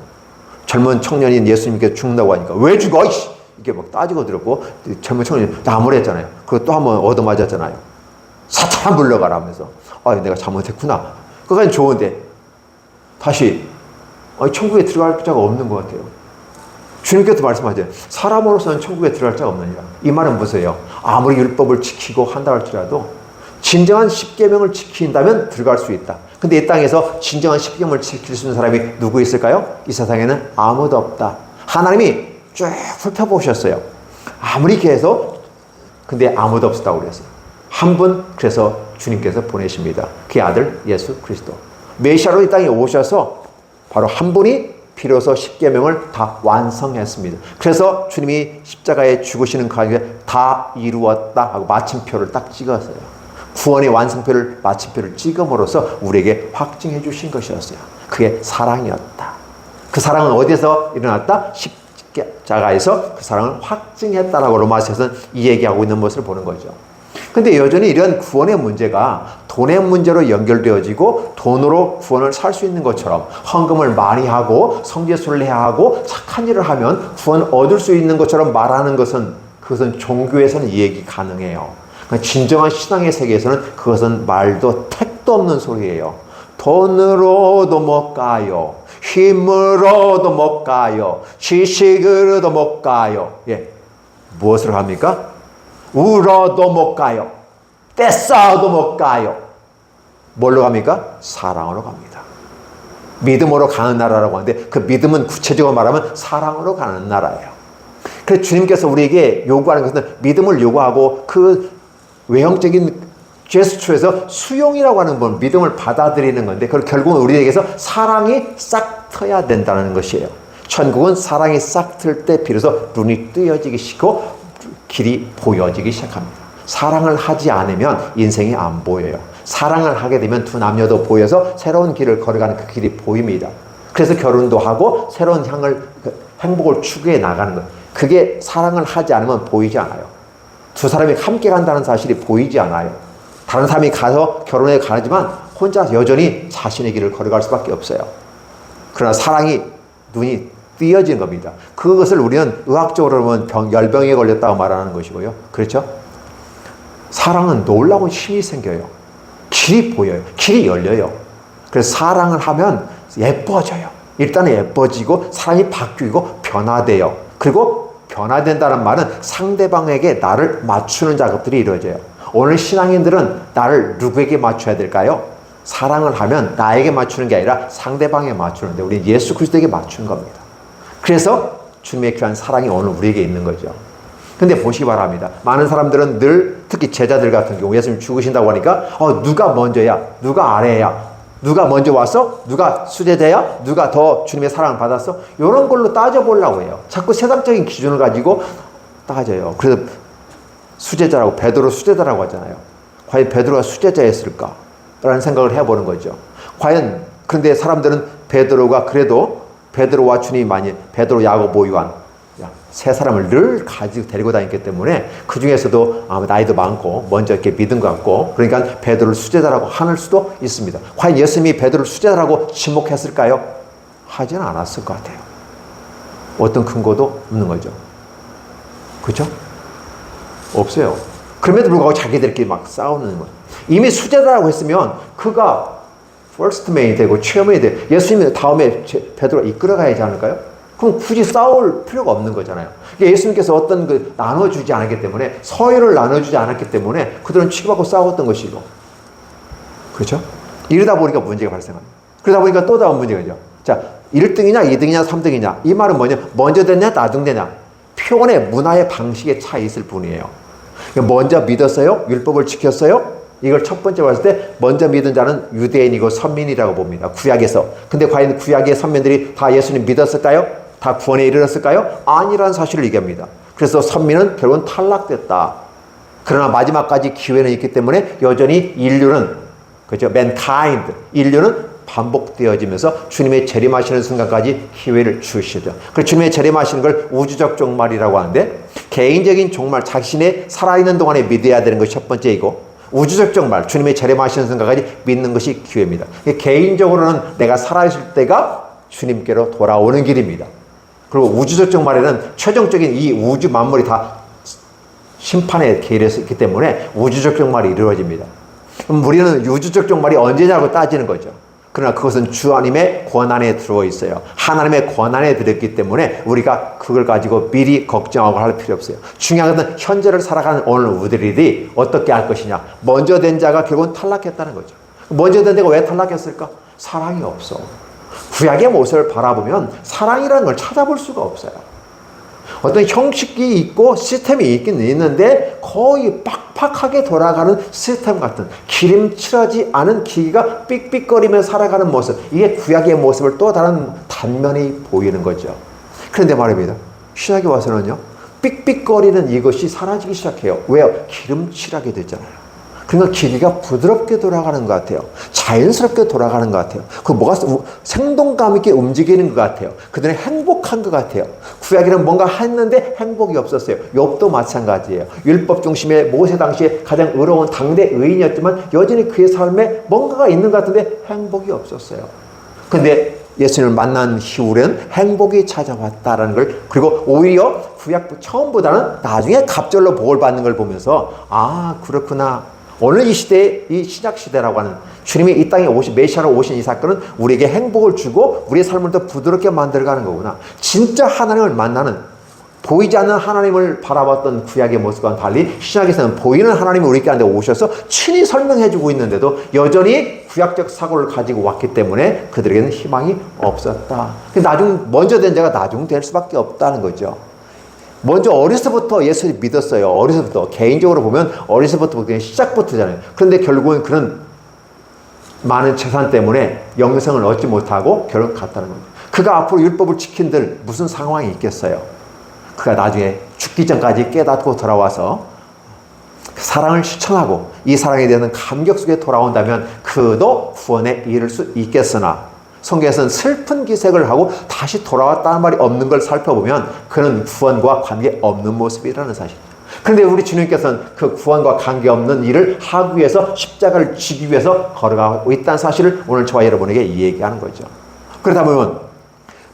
젊은 청년인 예수님께 죽는다고 하니까 왜 죽어? 이씨! 이게 막 따지고 들었고, 젊은 청년이 나무랬잖아요. 그거 또 한번 얻어맞았잖아요. 사탄 물러가라 하면서, 아, 내가 잘못했구나. 그건 좋은데 다시 천국에 들어갈 자가 없는 것 같아요. 주님께서 말씀하세요. 사람으로서는 천국에 들어갈 자가 없느니라. 이 말은 무엇이에요? 아무리 율법을 지키고 한다 할지라도 진정한 십계명을 지킨다면 들어갈 수 있다. 근데 이 땅에서 진정한 십계명을 지킬 수 있는 사람이 누구 있을까요? 이 세상에는 아무도 없다. 하나님이 쭉 훑어보셨어요. 아무리 계속, 근데 아무도 없었다고 그랬어요. 한 분, 그래서 주님께서 보내십니다. 그의 아들 예수 그리스도. 메시아로 이 땅에 오셔서 바로 한 분이 비로소 십계명을 다 완성했습니다. 그래서 주님이 십자가에 죽으시는 가운데 다 이루었다 하고 마침표를 딱 찍었어요. 구원의 완성표를, 마침표를 찍음으로써 우리에게 확증해 주신 것이었어요. 그게 사랑이었다. 그 사랑은 어디서 일어났다? 십자가에서 그 사랑을 확증했다라고 로마서에서는 이 얘기하고 있는 모습을 보는 거죠. 근데 여전히 이런 구원의 문제가 돈의 문제로 연결되어지고 돈으로 구원을 살 수 있는 것처럼 헌금을 많이 하고 성지순례를 해야 하고 착한 일을 하면 구원 얻을 수 있는 것처럼 말하는 것은, 그것은 종교에서는 이해가 가능해요. 그러니까 진정한 신앙의 세계에서는 그것은 말도 택도 없는 소리예요. 돈으로도 못 가요. 힘으로도 못 가요. 지식으로도 못 가요. 예. 무엇을 합니까? 울어도 못 가요. 떼싸도 못 가요. 뭘로 갑니까? 사랑으로 갑니다. 믿음으로 가는 나라라고 하는데 그 믿음은 구체적으로 말하면 사랑으로 가는 나라예요. 그래서 주님께서 우리에게 요구하는 것은 믿음을 요구하고 그 외형적인 제스처에서 수용이라고 하는 건 믿음을 받아들이는 건데, 그걸 결국은 우리에게서 사랑이 싹 트여야 된다는 것이에요. 천국은 사랑이 싹 틀 때 비로소 눈이 뜨여지기 시작하고 길이 보여지기 시작합니다. 사랑을 하지 않으면 인생이 안 보여요. 사랑을 하게 되면 두 남녀도 보여서 새로운 길을 걸어가는 그 길이 보입니다. 그래서 결혼도 하고 새로운 행복을 추구해 나가는 거예요. 그게 사랑을 하지 않으면 보이지 않아요. 두 사람이 함께 간다는 사실이 보이지 않아요. 다른 사람이 가서 결혼에 가지만 혼자 여전히 자신의 길을 걸어갈 수밖에 없어요. 그러나 사랑이 눈이 띄어지는 겁니다. 그것을 우리는 의학적으로 보면 열병에 걸렸다고 말하는 것이고요. 그렇죠? 사랑은 놀라운 힘이 생겨요. 길이 보여요. 길이 열려요. 그래서 사랑을 하면 예뻐져요. 일단은 예뻐지고 사람이 바뀌고 변화돼요. 그리고 변화된다는 말은 상대방에게 나를 맞추는 작업들이 이루어져요. 오늘 신앙인들은 나를 누구에게 맞춰야 될까요? 사랑을 하면 나에게 맞추는 게 아니라 상대방에 맞추는데 우리는 예수 그리스도에게 맞추는 겁니다. 그래서 주님의 귀한 사랑이 오늘 우리에게 있는 거죠. 근데 보시기 바랍니다. 많은 사람들은 늘 특히 제자들 같은 경우 예수님 죽으신다고 하니까 누가 먼저야? 누가 아래야? 누가 먼저 와서? 누가 수제자야? 누가 더 주님의 사랑을 받았어? 이런 걸로 따져보려고 해요. 자꾸 세상적인 기준을 가지고 따져요. 그래서 수제자라고, 베드로 수제자라고 하잖아요. 과연 베드로가 수제자였을까? 라는 생각을 해보는 거죠. 과연, 그런데 사람들은 베드로가 그래도 베드로와 주님이 많이, 베드로, 야고보, 요한, 세 사람을 늘 가지고 데리고 다녔기 때문에 그 중에서도 아마 나이도 많고 먼저 이렇게 믿은 것 같고 그러니까 베드로를 수제자라고 하는 수도 있습니다. 과연 예수님이 베드로를 수제자라고 지목했을까요? 하지는 않았을 것 같아요. 어떤 근거도 없는 거죠. 그렇죠? 없어요. 그럼에도 불구하고 자기들끼리 막 싸우는 거예요. 이미 수제자라고 했으면 그가 퍼스트맨이 되고 체험이 되고 예수님이 다음에 베드로가 이끌어가야지 않을까요? 그럼 굳이 싸울 필요가 없는 거잖아요. 예수님께서 어떤 나눠주지 않았기 때문에, 서열을 나눠주지 않았기 때문에 그들은 치고받고 싸웠던 것이고. 그렇죠? 이러다 보니까 문제가 발생합니다. 그러다 보니까 또 다른 문제가죠. 자, 1등이냐, 2등이냐, 3등이냐. 이 말은 뭐냐? 먼저 되냐, 나중 되냐. 표현의 문화의 방식의 차이 있을 뿐이에요. 먼저 믿었어요? 율법을 지켰어요? 이걸 첫 번째 봤을 때 먼저 믿은 자는 유대인이고 선민이라고 봅니다. 구약에서. 근데 과연 구약의 선민들이 다 예수님 믿었을까요? 다 구원에 이르렀을까요? 아니라는 사실을 얘기합니다. 그래서 선민은 결국은 탈락됐다. 그러나 마지막까지 기회는 있기 때문에 여전히 인류는, 그죠? mankind, 인류는 반복되어지면서 주님의 재림하시는 순간까지 기회를 주시죠. 그래서 주님의 재림하시는 걸 우주적 종말이라고 하는데, 개인적인 종말, 자신의 살아있는 동안에 믿어야 되는 것이 첫 번째이고, 우주적 종말, 주님의 재림하시는 순간까지 믿는 것이 기회입니다. 개인적으로는 내가 살아있을 때가 주님께로 돌아오는 길입니다. 그리고 우주적 종말에는 최종적인 이 우주 만물이 다 심판의 계율에서 있기 때문에 우주적 종말이 이루어집니다. 그럼 우리는 우주적 종말이 언제냐고 따지는 거죠. 그러나 그것은 주 하나님의 권한에 들어 있어요. 하나님의 권한에 들었기 때문에 우리가 그걸 가지고 미리 걱정하고 할 필요 없어요. 중요한 것은 현재를 살아가는 오늘 우리들이 어떻게 할 것이냐. 먼저 된 자가 결국은 탈락했다는 거죠. 먼저 된 자가 왜 탈락했을까? 사랑이 없어. 구약의 모습을 바라보면 사랑이라는 걸 찾아볼 수가 없어요. 어떤 형식이 있고 시스템이 있긴 있는데 거의 빡빡하게 돌아가는 시스템 같은, 기름칠하지 않은 기계가 삑삑거리며 살아가는 모습, 이게 구약의 모습을 또 다른 단면이 보이는 거죠. 그런데 말입니다. 신약에 와서는요, 삑삑거리는 이것이 사라지기 시작해요. 왜요? 기름칠하게 됐잖아요. 그러니까 기계가 부드럽게 돌아가는 것 같아요. 자연스럽게 돌아가는 것 같아요. 그 뭐가 생동감 있게 움직이는 것 같아요. 그들은 행복한 것 같아요. 구약에는 뭔가 했는데 행복이 없었어요. 욥도 마찬가지예요. 율법 중심의 모세 당시에 가장 의로운 당대 의인이었지만 여전히 그의 삶에 뭔가가 있는 것 같은데 행복이 없었어요. 그런데 예수님을 만난 이후에는 행복이 찾아왔다라는 걸, 그리고 오히려 구약 처음보다는 나중에 갑절로 복을 받는 걸 보면서 그렇구나. 오늘 이 시대에, 이 신약 시대라고 하는 주님이 이 땅에 메시아로 오신 이 사건은 우리에게 행복을 주고 우리의 삶을 더 부드럽게 만들어가는 거구나. 진짜 하나님을 만나는, 보이지 않는 하나님을 바라봤던 구약의 모습과는 달리 신약에서는 보이는 하나님이 우리 가운데 오셔서 친히 설명해주고 있는데도 여전히 구약적 사고를 가지고 왔기 때문에 그들에게는 희망이 없었다. 먼저 된 자가 나중 될 수밖에 없다는 거죠. 먼저 어려서부터 예수를 믿었어요. 어려서부터. 개인적으로 보면 어려서부터 그냥 시작부터잖아요. 그런데 결국은 그는 많은 재산 때문에 영생을 얻지 못하고 결국 갔다는 겁니다. 그가 앞으로 율법을 지킨들 무슨 상황이 있겠어요. 그가 나중에 죽기 전까지 깨닫고 돌아와서 사랑을 실천하고 이 사랑에 대한 감격 속에 돌아온다면 그도 구원에 이를 수 있겠으나, 성경에서는 슬픈 기색을 하고 다시 돌아왔다는 말이 없는 걸 살펴보면 그는 구원과 관계없는 모습이라는 사실이죠. 그런데 우리 주님께서는 그 구원과 관계없는 일을 하기 위해서 십자가를 지기 위해서 걸어가고 있다는 사실을 오늘 저와 여러분에게 얘기하는 거죠. 그러다 보면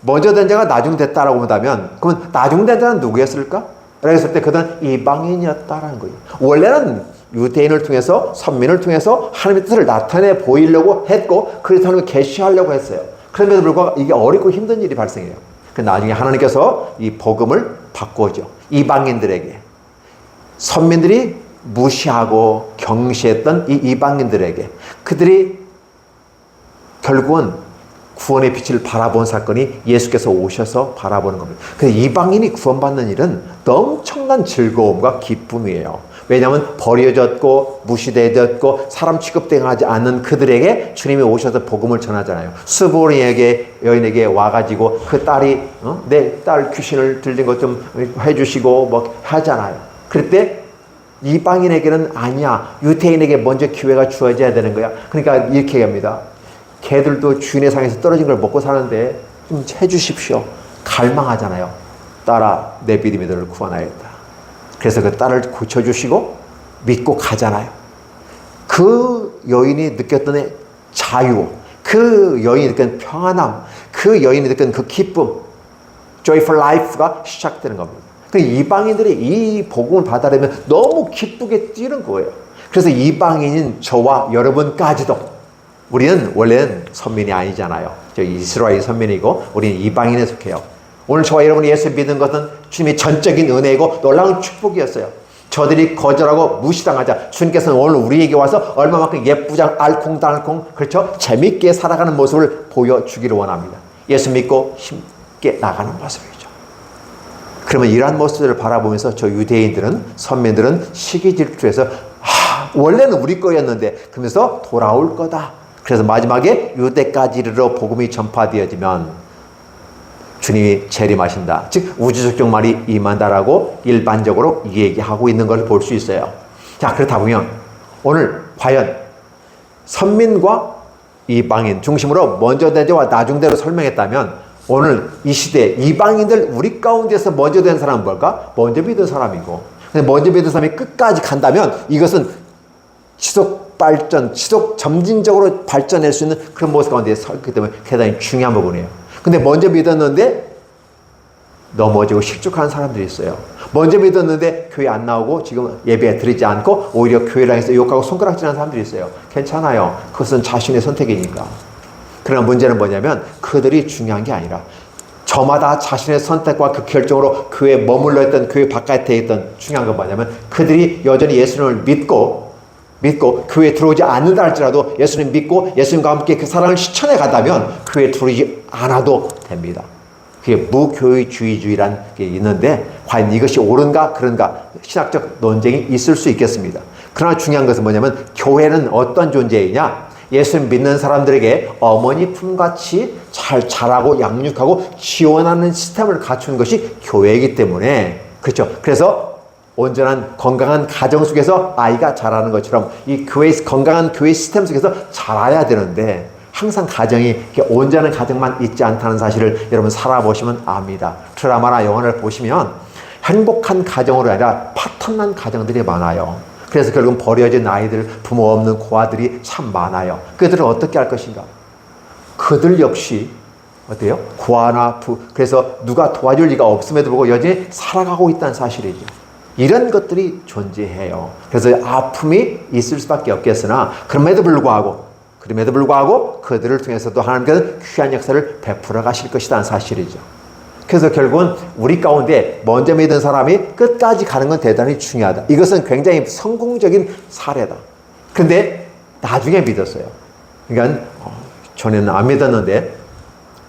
먼저 된 자가 나중 됐다라고 본다면 그러면 나중 된 자는 누구였을까? 라고 했을 때 그들은 이방인이었다라는 거예요. 원래는 유대인을 통해서 선민을 통해서 하나님의 뜻을 나타내 보이려고 했고 그래서 하나님을 계시하려고 했어요. 그럼에도 불구하고 이게 어렵고 힘든 일이 발생해요. 나중에 하나님께서 이 복음을 바꿔줘. 이방인들에게. 선민들이 무시하고 경시했던 이 이방인들에게 그들이 결국은 구원의 빛을 바라본 사건이 예수께서 오셔서 바라보는 겁니다. 그래서 이방인이 구원받는 일은 엄청난 즐거움과 기쁨이에요. 왜냐하면 버려졌고 무시되었고 사람 취급당하지 않는 그들에게 주님이 오셔서 복음을 전하잖아요. 수보리에게 여인에게 와가지고 그 딸이 내 딸 귀신을 들린 것 좀 해주시고 뭐 하잖아요. 그럴 때 이방인에게는 아니야. 유대인에게 먼저 기회가 주어져야 되는 거야. 그러니까 이렇게 얘기합니다. 개들도 주인의 상에서 떨어진 걸 먹고 사는데 좀 해주십시오. 갈망하잖아요. 딸아, 내 믿음이 너를 구원하였다. 그래서 그 딸을 고쳐주시고 믿고 가잖아요. 그 여인이 느꼈던 자유, 그 여인이 느낀 평안함, 그 여인이 느낀 그 기쁨, joyful life가 시작되는 겁니다. 그 이방인들이 이 복음을 받아내면 너무 기쁘게 뛰는 거예요. 그래서 이방인인 저와 여러분까지도 우리는 원래는 선민이 아니잖아요. 저 이스라엘 선민이고 우리는 이방인에 속해요. 오늘 저와 여러분이 예수 믿는 것은 주님의 전적인 은혜이고 놀라운 축복이었어요. 저들이 거절하고 무시당하자 주님께서는 오늘 우리에게 와서 얼마만큼 예쁘장 알콩달콩 그렇죠? 재밌게 살아가는 모습을 보여주기를 원합니다. 예수 믿고 힘있게 나가는 모습이죠. 그러면 이러한 모습들을 바라보면서 저 유대인들은 선민들은 시기 질투해서 원래는 우리 거였는데 그러면서 돌아올 거다. 그래서 마지막에 유대까지 이르러 복음이 전파되어지면 주님이 재림하신다. 즉 우주적 종말이 임한다라고 일반적으로 얘기하고 있는 걸 볼 수 있어요. 자, 그렇다 보면 오늘 과연 선민과 이방인 중심으로 먼저 된 자와 나중 대로 설명했다면 오늘 이 시대 이방인들 우리 가운데서 먼저 된 사람은 뭘까? 먼저 믿은 사람이고 근데 먼저 믿은 사람이 끝까지 간다면 이것은 지속 발전, 지속 점진적으로 발전할 수 있는 그런 모습 가운데 서 있기 때문에 대단히 중요한 부분이에요. 근데 먼저 믿었는데 넘어지고 실족하는 사람들이 있어요. 먼저 믿었는데 교회 안 나오고 지금 예배 드리지 않고 오히려 교회를 향해서 욕하고 손가락질하는 사람들이 있어요. 괜찮아요. 그것은 자신의 선택이니까. 그러나 문제는 뭐냐면 그들이 중요한 게 아니라 저마다 자신의 선택과 그 결정으로 교회에 머물러 있던 교회 바깥에 있던 중요한 건 뭐냐면 그들이 여전히 예수님을 믿고 교회에 들어오지 않는다 할지라도 예수님 믿고 예수님과 함께 그 사랑을 실천해 간다면 교회에 들어오지 않아도 됩니다. 그게 무교회주의라는 게 있는데 과연 이것이 옳은가 그런가 신학적 논쟁이 있을 수 있겠습니다. 그러나 중요한 것은 뭐냐면 교회는 어떤 존재이냐? 예수님 믿는 사람들에게 어머니 품같이 잘 자라고 양육하고 지원하는 시스템을 갖춘 것이 교회이기 때문에 그렇죠. 그래서 온전한 건강한 가정 속에서 아이가 자라는 것처럼 이 건강한 교회 시스템 속에서 자라야 되는데 항상 가정이 온전한 가정만 있지 않다는 사실을 여러분 살아보시면 압니다. 드라마나 영화를 보시면 행복한 가정으로 아니라 파탄난 가정들이 많아요. 그래서 결국은 버려진 아이들, 부모 없는 고아들이 참 많아요. 그들은 어떻게 할 것인가? 그들 역시 어때요? 고아나 그래서 누가 도와줄 리가 없음에도 불구하고 여전히 살아가고 있다는 사실이죠. 이런 것들이 존재해요. 그래서 아픔이 있을 수밖에 없겠으나 그럼에도 불구하고 그들을 통해서도 하나님께서는 귀한 역사를 베풀어 가실 것이라는 사실이죠. 그래서 결국은 우리 가운데 먼저 믿은 사람이 끝까지 가는 건 대단히 중요하다. 이것은 굉장히 성공적인 사례다. 근데 나중에 믿었어요. 그러니까 전에는 안 믿었는데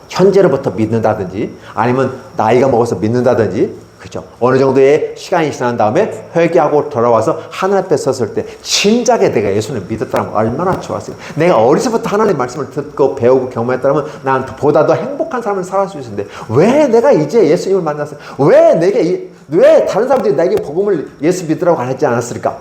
현재로부터 믿는다든지 아니면 나이가 먹어서 믿는다든지 그죠? 어느 정도의 시간이 지난 다음에 회개하고 돌아와서 하나님 앞에 섰을 때 진작에 내가 예수를 믿었다는 거 얼마나 좋았어요. 내가 어려서부터 하나님의 말씀을 듣고 배우고 경험했다면 난 보다 더 행복한 삶을 살 수 있었는데 왜 내가 이제 예수님을 만났어요? 왜 다른 사람들이 나에게 복음을 예수 믿으라고 안 했지 않았을까?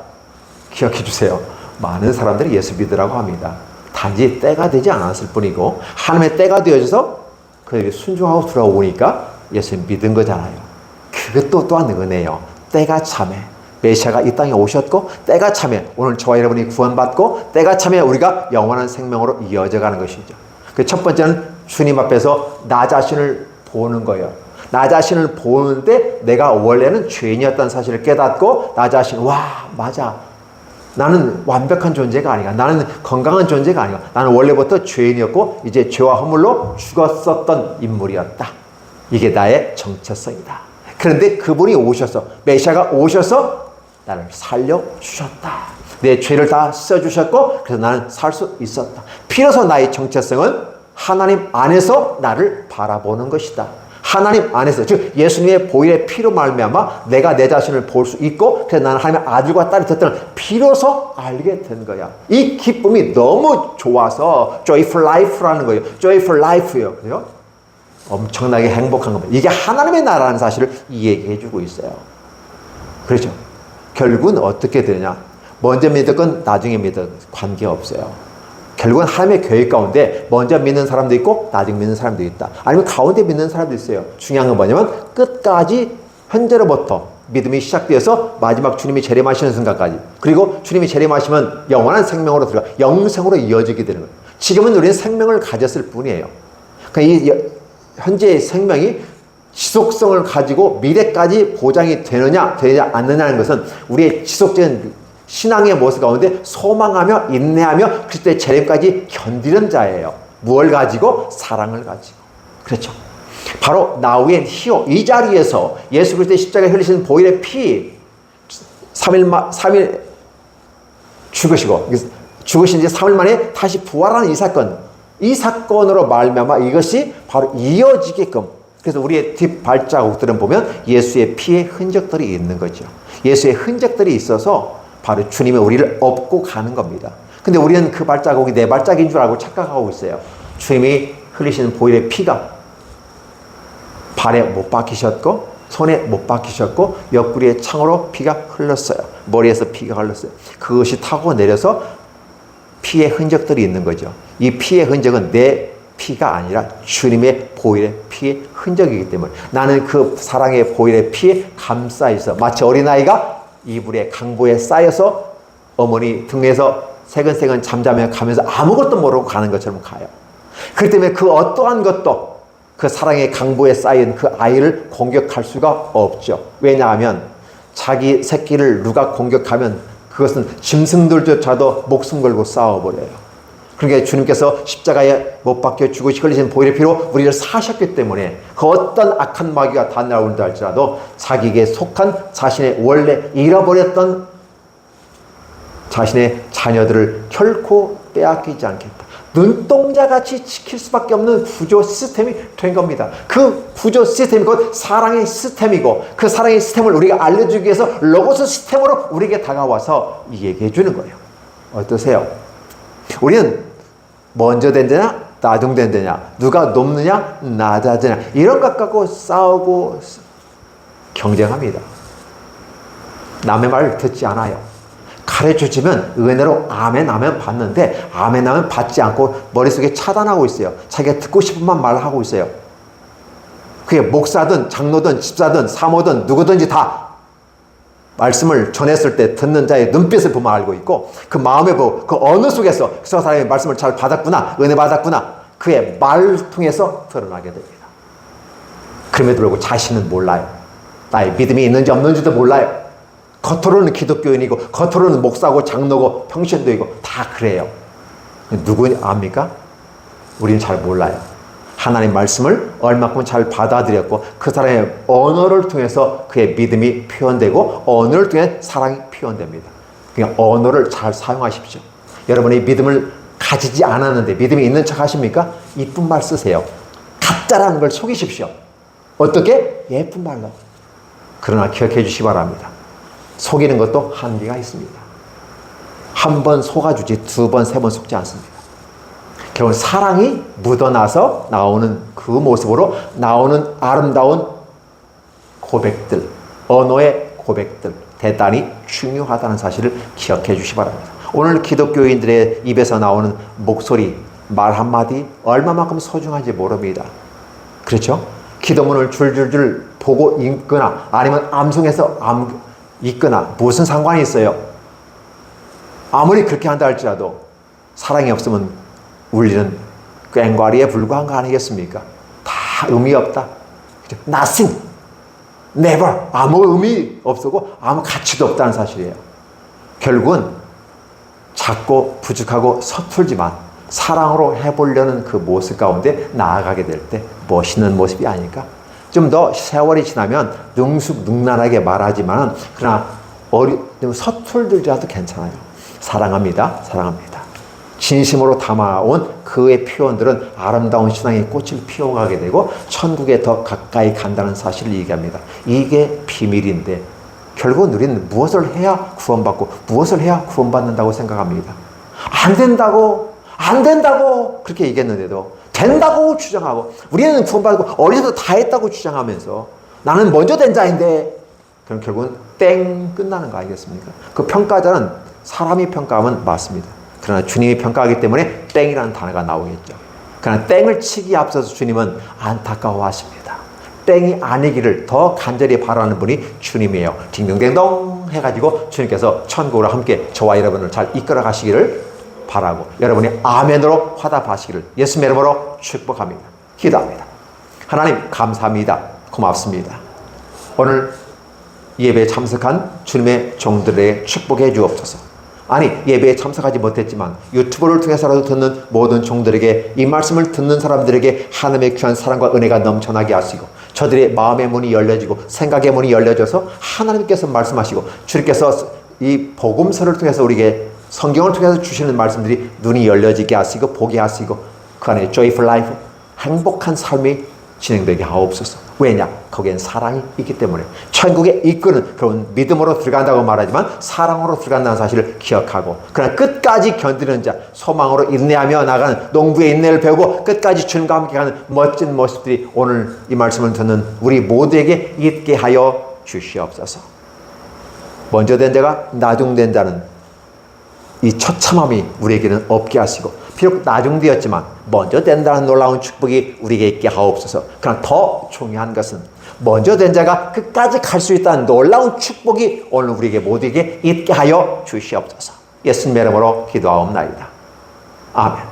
기억해 주세요. 많은 사람들이 예수 믿으라고 합니다. 단지 때가 되지 않았을 뿐이고 하나님의 때가 되어져서 그들이 순종하고 돌아오니까 예수님 믿은 거잖아요. 그것도 또한 은혜예요. 때가 참해. 메시아가 이 땅에 오셨고 때가 차면 오늘 저와 여러분이 구원받고 때가 차면 우리가 영원한 생명으로 이어져가는 것이죠. 그 첫 번째는 주님 앞에서 나 자신을 보는 거예요. 나 자신을 보는데 내가 원래는 죄인이었다는 사실을 깨닫고 나 자신, 와 맞아, 나는 완벽한 존재가 아니야. 나는 건강한 존재가 아니야. 나는 원래부터 죄인이었고 이제 죄와 허물로 죽었었던 인물이었다. 이게 나의 정체성이다. 그런데 그분이 오셔서, 메시아가 오셔서 나를 살려주셨다. 내 죄를 다 써주셨고 그래서 나는 살 수 있었다. 비로소 나의 정체성은 하나님 안에서 나를 바라보는 것이다. 하나님 안에서, 즉 예수님의 보혈의 피로 말미암아 내가 내 자신을 볼 수 있고 그래서 나는 하나님의 아들과 딸이 됐다는 비로소 알게 된 거야. 이 기쁨이 너무 좋아서 joyful life라는 거예요. joyful life예요. 그죠? 엄청나게 행복한 겁니다. 이게 하나님의 나라라는 사실을 이야기해 주고 있어요. 그렇죠? 결국은 어떻게 되냐? 먼저 믿었건 나중에 믿었건 관계없어요. 결국은 하나님의 계획 가운데 먼저 믿는 사람도 있고 나중에 믿는 사람도 있다. 아니면 가운데 믿는 사람도 있어요. 중요한 건 뭐냐면 끝까지 현재로부터 믿음이 시작되어서 마지막 주님이 재림하시는 순간까지, 그리고 주님이 재림하시면 영원한 생명으로 들어가 영생으로 이어지게 되는 거예요. 지금은 우리는 생명을 가졌을 뿐이에요. 그러니까 이 현재의 생명이 지속성을 가지고 미래까지 보장이 되느냐 않느냐는 것은 우리의 지속적인 신앙의 모습 가운데 소망하며 인내하며 그리스도의 재림까지 견디는 자예요. 무엇을 가지고? 사랑을 가지고. 그렇죠. 바로 Now and Here, 이 자리에서 예수 그리스도의 십자가에 흘리신 보혈의 피, 3일 죽으신 지 3일 만에 다시 부활하는 이 사건으로 말미암아 이것이 바로 이어지게끔, 그래서 우리의 뒷발자국들은 보면 예수의 피의 흔적들이 있는 거죠. 예수의 흔적들이 있어서 바로 주님이 우리를 업고 가는 겁니다. 근데 우리는 그 발자국이 내 발자국인 줄 알고 착각하고 있어요. 주님이 흘리시는 보혈의 피가 발에 못 박히셨고 손에 못 박히셨고 옆구리에 창으로 피가 흘렀어요. 머리에서 피가 흘렀어요. 그것이 타고 내려서 피의 흔적들이 있는 거죠. 이 피의 흔적은 내 피가 아니라 주님의 보혈의 피의 흔적이기 때문에 나는 그 사랑의 보혈의 피에 감싸 있어. 마치 어린아이가 이불에 강보에 쌓여서 어머니 등에서 새근새근 잠자며 가면서 아무것도 모르고 가는 것처럼 가요. 그렇기 때문에 그 어떠한 것도 그 사랑의 강보에 쌓인 그 아이를 공격할 수가 없죠. 왜냐하면 자기 새끼를 누가 공격하면 그것은 짐승들조차도 목숨 걸고 싸워버려요. 그러니까 주님께서 십자가에 못 박혀 죽으시고 흘리신 보혈의 피로 우리를 사셨기 때문에 그 어떤 악한 마귀가 다 나온다 할지라도 자기에게 속한 자신의 원래 잃어버렸던 자신의 자녀들을 결코 빼앗기지 않겠다. 눈동자같이 지킬 수밖에 없는 구조 시스템이 된 겁니다. 그 구조 시스템이 곧 사랑의 시스템이고 그 사랑의 시스템을 우리가 알려주기 위해서 로고스 시스템으로 우리에게 다가와서 얘기해 주는 거예요. 어떠세요? 우리는 먼저 된 데냐 나중 된 데냐, 누가 높느냐 낮아지냐, 이런 것 갖고 싸우고 경쟁합니다. 남의 말을 듣지 않아요. 가르쳐주면 은혜로 아멘 아멘 받는데 아멘 아멘 받지 않고 머릿속에 차단하고 있어요. 자기가 듣고 싶은 말을 하고 있어요. 그게 목사든 장로든 집사든 사모든 누구든지 다 말씀을 전했을 때 듣는 자의 눈빛을 보면 알고 있고 그 마음에 보고 그 어느 속에서 그 사람의 말씀을 잘 받았구나, 은혜 받았구나, 그의 말을 통해서 드러나게 됩니다. 그럼에도 불구하고 자신은 몰라요. 나의 믿음이 있는지 없는지도 몰라요. 겉으로는 기독교인이고 겉으로는 목사고 장로고 평신도이고 다 그래요. 누구 압니까? 우리는 잘 몰라요. 하나님 말씀을 얼마큼 잘 받아들였고 그 사람의 언어를 통해서 그의 믿음이 표현되고 언어를 통해 사랑이 표현됩니다. 그러니까 언어를 잘 사용하십시오. 여러분이 믿음을 가지지 않았는데 믿음이 있는 척 하십니까? 이쁜 말 쓰세요. 가짜라는 걸 속이십시오. 어떻게? 예쁜 말로. 그러나 기억해 주시기 바랍니다. 속이는 것도 한계가 있습니다. 한 번 속아주지 두 번, 세 번 속지 않습니다. 결국 사랑이 묻어나서 나오는 그 모습으로 나오는 아름다운 고백들, 언어의 고백들, 대단히 중요하다는 사실을 기억해 주시기 바랍니다. 오늘 기독교인들의 입에서 나오는 목소리, 말 한마디 얼마만큼 소중한지 모릅니다. 그렇죠? 기도문을 줄줄줄 보고 읽거나 아니면 암송해서 있거나 무슨 상관이 있어요? 아무리 그렇게 한다 할지라도 사랑이 없으면 울리는 꽹과리에 불과한 거 아니겠습니까? 다 의미 없다. Nothing, never, 아무 의미 없고 아무 가치도 없다는 사실이에요. 결국은 작고 부족하고 서툴지만 사랑으로 해보려는 그 모습 가운데 나아가게 될 때 멋있는 모습이 아닐까? 좀 더 세월이 지나면 능숙능란하게 말하지만 그러나 좀 서툴들지라도 괜찮아요. 사랑합니다. 사랑합니다. 진심으로 담아온 그의 표현들은 아름다운 신앙의 꽃을 피워가게 되고 천국에 더 가까이 간다는 사실을 얘기합니다. 이게 비밀인데 결국은 우리는 무엇을 해야 구원받고 무엇을 해야 구원받는다고 생각합니다. 안 된다고 그렇게 얘기했는데도 된다고 주장하고 우리는 구원받고 어디서도 다 했다고 주장하면서 나는 먼저 된 자인데 그럼 결국은 땡 끝나는 거 아니겠습니까? 그 평가자는 사람이 평가하면 맞습니다. 그러나 주님이 평가하기 때문에 땡이라는 단어가 나오겠죠. 그러나 땡을 치기에 앞서서 주님은 안타까워하십니다. 땡이 아니기를 더 간절히 바라는 분이 주님이에요. 딩동댕동 해가지고 주님께서 천국으로 함께 저와 여러분을 잘 이끌어 가시기를 바라고 여러분이 아멘으로 화답하시기를 예수님의 이름으로 축복합니다. 기도합니다. 하나님 감사합니다. 고맙습니다. 오늘 예배에 참석한 주님의 종들에게 축복해 주옵소서. 아니 예배에 참석하지 못했지만 유튜브를 통해서라도 듣는 모든 종들에게 이 말씀을 듣는 사람들에게 하나님의 귀한 사랑과 은혜가 넘쳐나게 하시고 저들의 마음의 문이 열려지고 생각의 문이 열려져서 하나님께서 말씀하시고 주님께서 이 복음서를 통해서 우리에게 성경을 통해서 주시는 말씀들이 눈이 열려지게 하시고 보게 하시고 그 안에 joyful life 행복한 삶이 진행되게 하옵소서. 왜냐? 거기엔 사랑이 있기 때문에 천국에 이끄는 그런 믿음으로 들어간다고 말하지만 사랑으로 들어간다는 사실을 기억하고 그러나 끝까지 견디는 자 소망으로 인내하며 나가는 농부의 인내를 배우고 끝까지 주님과 함께 가는 멋진 모습들이 오늘 이 말씀을 듣는 우리 모두에게 있게 하여 주시옵소서. 먼저 된 자가 나중된 자는 이 처참함이 우리에게는 없게 하시고 비록 나중되었지만 먼저 된다는 놀라운 축복이 우리에게 있게 하옵소서. 그러나 더 중요한 것은 먼저 된 자가 끝까지 갈 수 있다는 놀라운 축복이 오늘 우리에게 모두에게 있게 하여 주시옵소서. 예수님의 이름으로 기도하옵나이다. 아멘.